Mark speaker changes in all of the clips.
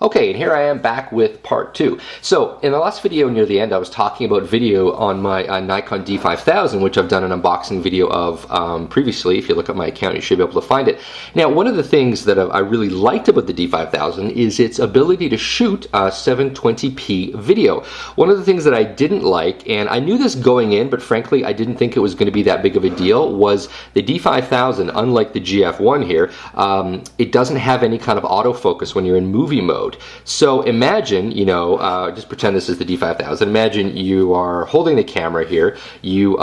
Speaker 1: Okay, and here I am back with part 2. So, in the last video near the end, I was talking about video on my Nikon D5000, which I've done an unboxing video of previously. If you look at my account, you should be able to find it. Now, one of the things that I really liked about the D5000 is its ability to shoot 720p video. One of the things that I didn't like, and I knew this going in, but frankly, I didn't think it was going to be that big of a deal, was the D5000, unlike the GF1 here, it doesn't have any kind of autofocus when you're in movie mode. So imagine, just pretend this is the D5000. Imagine you are holding the camera here. You,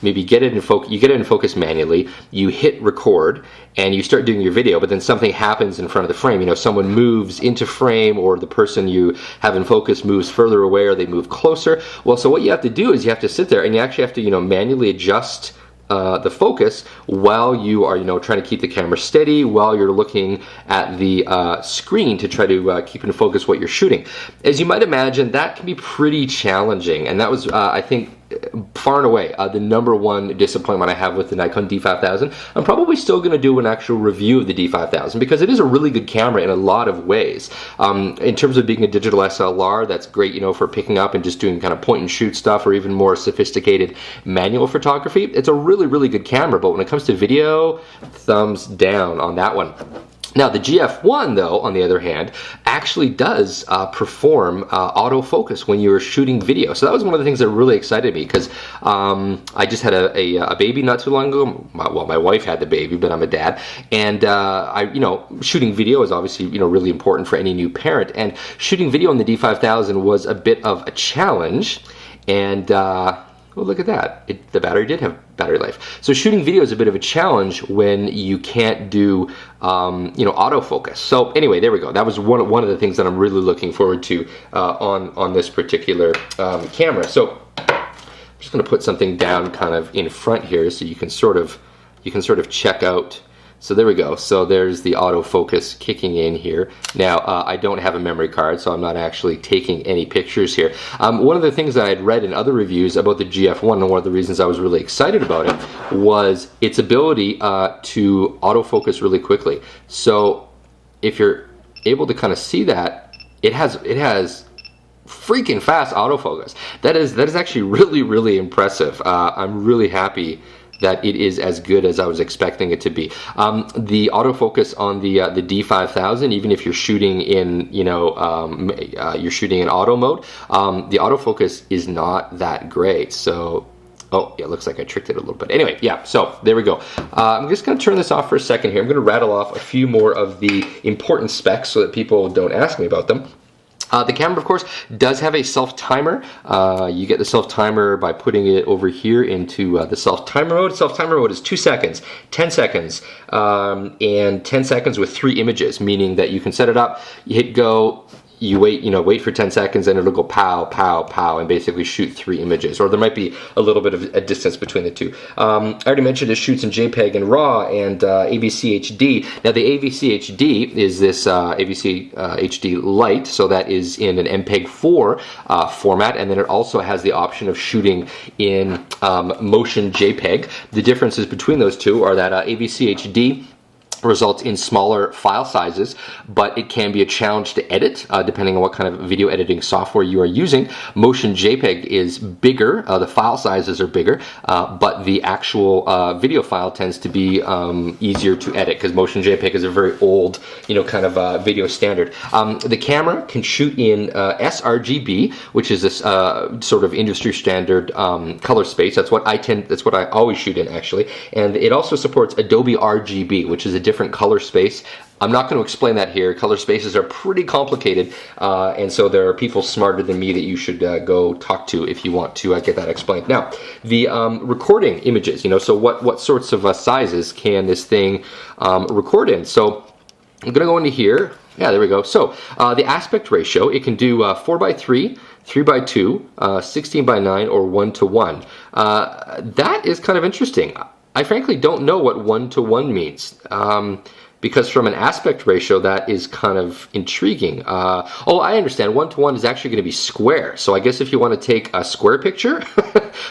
Speaker 1: maybe get it in focus. You get it in focus manually. You hit record, and you start doing your video. But then something happens in front of the frame. Someone moves into frame, or the person you have in focus moves further away, or they move closer. Well, so what you have to do is you have to sit there, and you actually have to, manually adjust the focus while you are trying to keep the camera steady, while you're looking at the screen to try to keep in focus what you're shooting. As you might imagine, that can be pretty challenging, and that was I think far and away the number one disappointment I have with the Nikon D5000. I'm probably still going to do an actual review of the D5000 because it is a really good camera in a lot of ways. In terms of being a digital SLR, that's great, for picking up and just doing kind of point and shoot stuff, or even more sophisticated manual photography. It's a really, really good camera, but when it comes to video, thumbs down on that one. Now, the GF1, though, on the other hand, actually does perform autofocus when you're shooting video. So that was one of the things that really excited me, because I just had a baby not too long ago. Well, my wife had the baby, but I'm a dad. And, shooting video is obviously, really important for any new parent. And shooting video on the D5000 was a bit of a challenge. And, well, look at that. The battery did have battery life. So shooting video is a bit of a challenge when you can't do, autofocus. So anyway, there we go. That was one of the things that I'm really looking forward to on this particular camera. So I'm just going to put something down kind of in front here so you can sort of check out. So there we go. So there's the autofocus kicking in here. Now, I don't have a memory card, so I'm not actually taking any pictures here. One of the things that I had read in other reviews about the GF1, and one of the reasons I was really excited about it, was its ability to autofocus really quickly. So if you're able to kind of see that, it has freaking fast autofocus. That is actually really, really impressive. I'm really happy that it is as good as I was expecting it to be. The autofocus on the D5000, even if you're shooting in you're shooting in auto mode, the autofocus is not that great. So, oh, yeah, it looks like I tricked it a little bit. Anyway, yeah, so there we go. I'm just going to turn this off for a second here. I'm going to rattle off a few more of the important specs so that people don't ask me about them. The camera, of course, does have a self-timer. You get the self-timer by putting it over here into the self-timer mode. Self-timer mode is 2 seconds, 10 seconds, and 10 seconds with 3 images, meaning that you can set it up, you hit go, you wait for 10 seconds, and it'll go pow, pow, pow, and basically shoot 3 images. Or there might be a little bit of a distance between the two. I already mentioned it shoots in JPEG and RAW and AVCHD. Now, the AVCHD is this AVCHD Lite, so that is in an MPEG 4 format, and then it also has the option of shooting in motion JPEG. The differences between those two are that AVCHD results in smaller file sizes, but it can be a challenge to edit depending on what kind of video editing software you are using. Motion JPEG is bigger, the file sizes are bigger, but the actual video file tends to be easier to edit, because Motion JPEG is a very old, kind of video standard. The camera can shoot in sRGB, which is this sort of industry standard color space. That's what I always shoot in, actually. And it also supports Adobe RGB, which is a different color space. I'm not going to explain that here. Color spaces are pretty complicated, and so there are people smarter than me that you should go talk to if you want to get that explained. Now, the recording images, so what sorts of sizes can this thing record in? So I'm going to go into here. Yeah, there we go. So the aspect ratio, it can do 4:3, 3:2, 16:9, or 1:1. That is kind of interesting. I frankly don't know what 1:1 means, because from an aspect ratio, that is kind of intriguing. Oh, I understand. 1:1 is actually going to be square. So I guess if you want to take a square picture,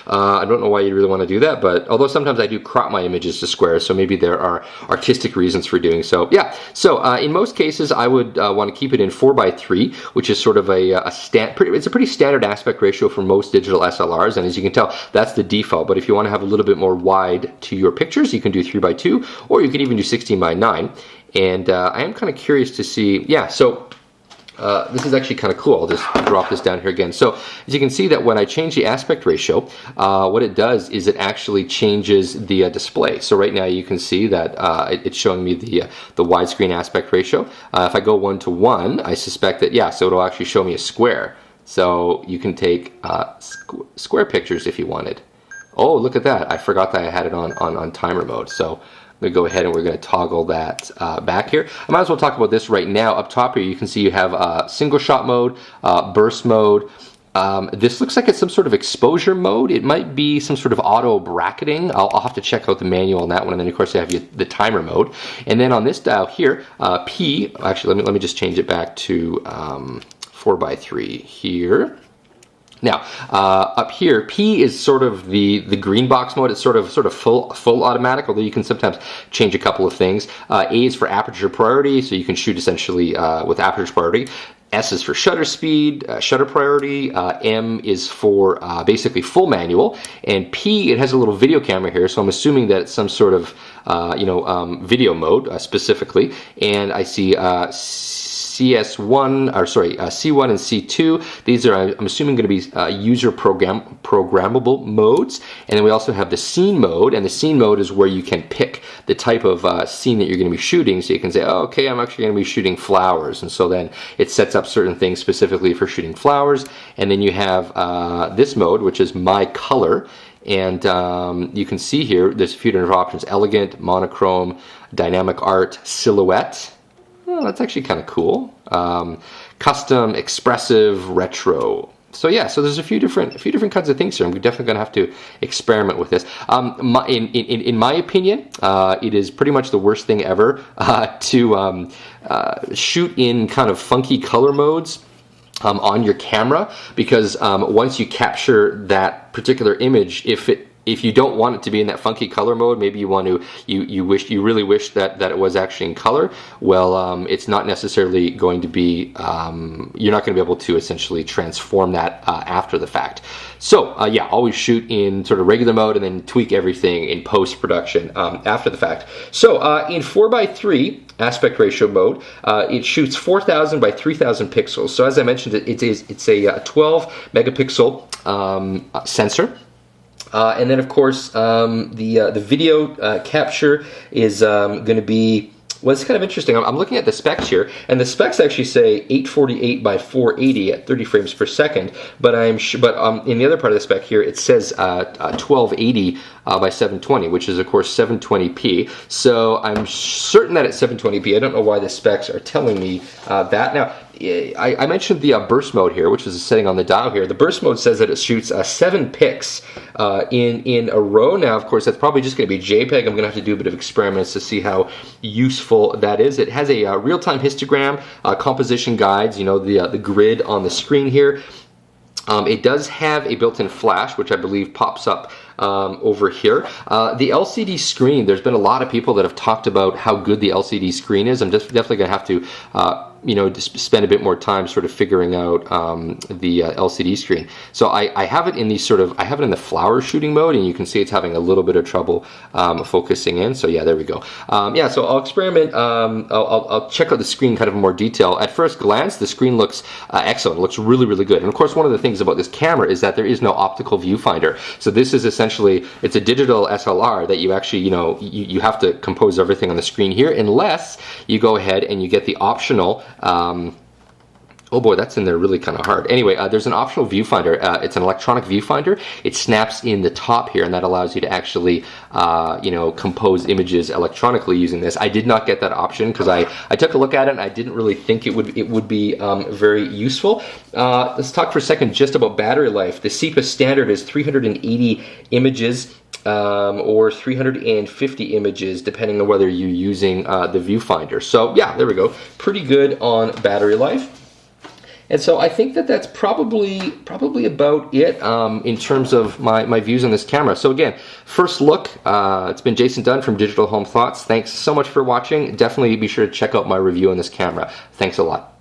Speaker 1: I don't know why you really want to do that, but although sometimes I do crop my images to square, so maybe there are artistic reasons for doing so. Yeah, so in most cases, I would want to keep it in 4:3, which is sort of it's a pretty standard aspect ratio for most digital SLRs, and as you can tell, that's the default. But if you want to have a little bit more wide to your pictures, you can do 3:2, or you can even do 16:9. And I am kind of curious to see, yeah, so this is actually kind of cool. I'll just drop this down here again. So as you can see that when I change the aspect ratio, what it does is it actually changes the display. So right now you can see that it's showing me the widescreen aspect ratio. If I go 1:1, I suspect that, yeah, so it'll actually show me a square. So you can take square pictures if you wanted. Oh, look at that. I forgot that I had it on timer mode. So I'm going to go ahead and we're going to toggle that back here. I might as well talk about this right now. Up top here, you can see you have single shot mode, burst mode. This looks like it's some sort of exposure mode. It might be some sort of auto bracketing. I'll have to check out the manual on that one. And then of course you have the timer mode. And then on this dial here, P, actually let me just change it back to 4:3 here. Now, up here, P is sort of the green box mode. It's sort of full automatic, although you can sometimes change a couple of things. A is for aperture priority, so you can shoot essentially with aperture priority. S is for shutter speed, shutter priority. M is for basically full manual, and P, it has a little video camera here, so I'm assuming that it's some sort of video mode specifically. And I see C1 and C2. These are, I'm assuming, going to be user programmable modes. And then we also have the scene mode, and the scene mode is where you can pick the type of scene that you're going to be shooting. So you can say, oh, okay, I'm actually going to be shooting flowers, and so then it sets up certain things specifically for shooting flowers. And then you have this mode, which is my color. And you can see here, there's a few different options: elegant, monochrome, dynamic art, silhouette. Oh, that's actually kind of cool. Custom, expressive, retro. So yeah, so there's a few different kinds of things here. I'm definitely going to have to experiment with this. In my opinion, it is pretty much the worst thing ever to shoot in kind of funky color modes on your camera, because once you capture that particular image, if you don't want it to be in that funky color mode, maybe you want to, you really wish that it was actually in color. Well, it's not necessarily going to be, you're not going to be able to essentially transform that after the fact. So yeah, always shoot in sort of regular mode and then tweak everything in post-production after the fact. So in 4:3 aspect ratio mode, it shoots 4,000 by 3,000 pixels. So as I mentioned, it's a 12 megapixel sensor. And then, of course, the video capture is going to be, well, it's kind of interesting. I'm looking at the specs here, and the specs actually say 848 by 480 at 30 frames per second. But in the other part of the spec here, it says 1280 by 720, which is of course 720p. So I'm certain that it's 720p. I don't know why the specs are telling me that. Now, I mentioned the burst mode here, which is a setting on the dial here. The burst mode says that it shoots 7 pics in a row. Now, of course, that's probably just going to be JPEG. I'm going to have to do a bit of experiments to see how useful that is. It has a real-time histogram, composition guides, you know, the grid on the screen here. It does have a built-in flash, which I believe pops up over here. The LCD screen, there's been a lot of people that have talked about how good the LCD screen is. I'm just definitely going to have to just spend a bit more time sort of figuring out the LCD screen. So I have it in these I have it in the flower shooting mode, and you can see it's having a little bit of trouble focusing in. So yeah, there we go. Yeah, so I'll experiment. I'll check out the screen kind of in more detail. At first glance, the screen looks excellent. It looks really, really good. And of course, one of the things about this camera is that there is no optical viewfinder. So this is essentially, it's a digital SLR that you actually, you have to compose everything on the screen here, unless you go ahead and you get the optional oh boy, that's in there really kind of hard. Anyway, there's an optional viewfinder. It's an electronic viewfinder. It snaps in the top here, and that allows you to actually, compose images electronically using this. I did not get that option because I took a look at it and I didn't really think it would be very useful. Let's talk for a second just about battery life. The CEPA standard is 380 images or 350 images, depending on whether you're using the viewfinder. So yeah, there we go. Pretty good on battery life. And so I think that that's probably about it in terms of my views on this camera. So again, first look, it's been Jason Dunn from Digital Home Thoughts. Thanks so much for watching. Definitely be sure to check out my review on this camera. Thanks a lot.